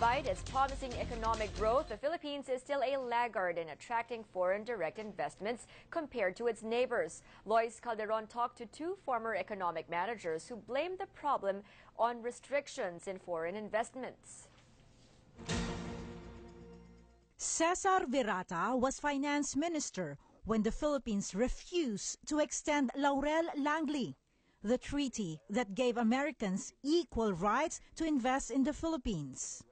Despite its promising economic growth, the Philippines is still a laggard in attracting foreign direct investments compared to its neighbors. Lois Calderon talked to two former economic managers who blamed the problem on restrictions in foreign investments. Cesar Virata was finance minister when the Philippines refused to extend Laurel Langley, the treaty that gave Americans equal rights to invest in the Philippines.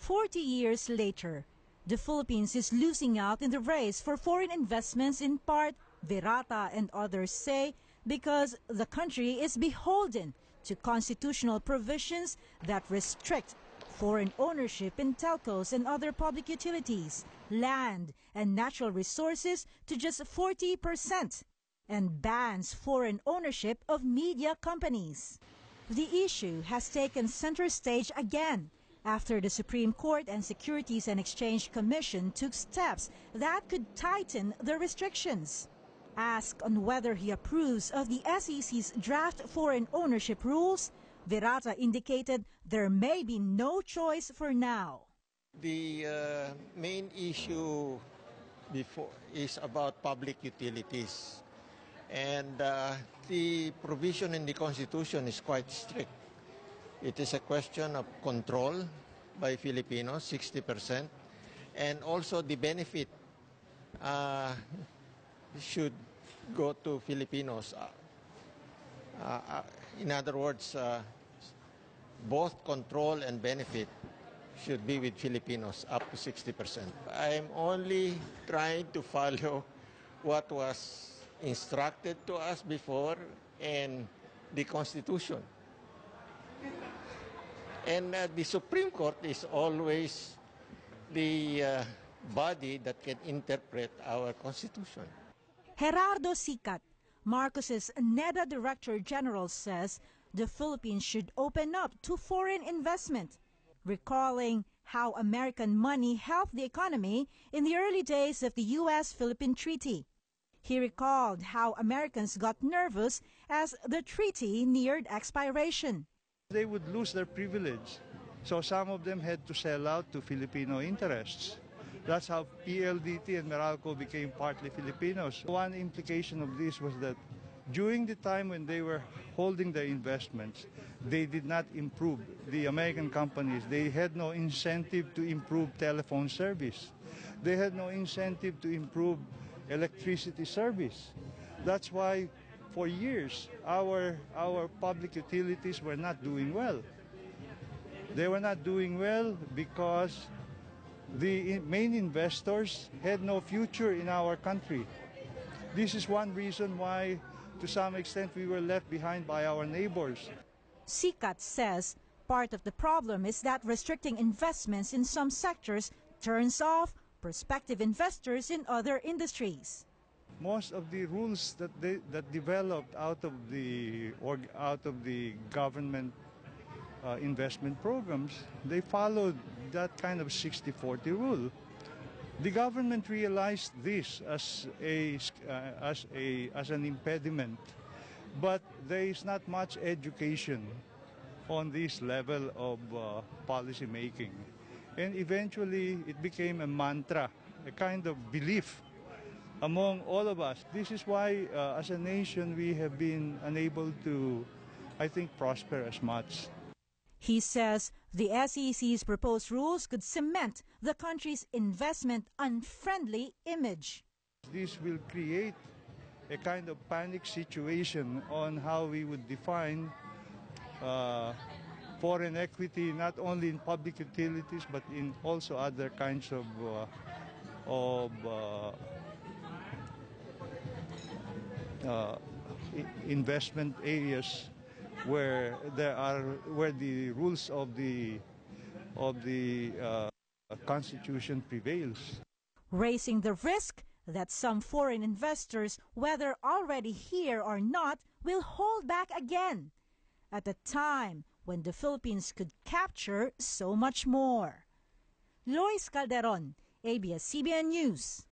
40 years later, the Philippines is losing out in the race for foreign investments, in part, Virata and others say, because the country is beholden to constitutional provisions that restrict foreign ownership in telcos and other public utilities, land and natural resources to just 40%, and bans foreign ownership of media companies. The issue has taken center stage again after the Supreme Court and Securities and Exchange Commission took steps that could tighten the restrictions. Asked on whether he approves of the SEC's draft foreign ownership rules, Virata indicated there may be no choice for now. The main issue before is about public utilities. And the provision in the Constitution is quite strict. It is a question of control by Filipinos, 60%, and also the benefit should go to Filipinos. In other words, both control and benefit should be with Filipinos, up to 60%. I'm only trying to follow what was instructed to us before and the Constitution. And the Supreme Court is always the body that can interpret our Constitution. Gerardo Sicat, Marcos's NEDA Director General, says the Philippines should open up to foreign investment, recalling how American money helped the economy in the early days of the U.S.-Philippine Treaty. He recalled how Americans got nervous as the treaty neared expiration. They would lose their privilege, so some of them had to sell out to Filipino interests. That's how PLDT and Meralco became partly Filipinos. One implication of this was that during the time when they were holding their investments, they did not improve. The American companies, they had no incentive to improve telephone service. They had no incentive to improve electricity service. That's why for years our public utilities were not doing well. They were not doing well because the main investors had no future in our country. This is one reason why, to some extent, we were left behind by our neighbors. Sicat says part of the problem is that restricting investments in some sectors turns off prospective investors in other industries. Most of the rules that developed out of the government investment programs, they followed that kind of 60-40 rule. The government realized this as an impediment, but there is not much education on this level of policy making. And eventually it became a mantra, a kind of belief among all of us. This is why as a nation we have been unable to, I think, prosper as much. He says the SEC's proposed rules could cement the country's investment-unfriendly image. This will create a kind of panic situation on how we would define foreign equity, not only in public utilities, but in also other kinds of investment areas where the rules of the Constitution prevails. Raising the risk that some foreign investors, whether already here or not, will hold back again at a time when the Philippines could capture so much more. Lois Calderon, ABS-CBN News.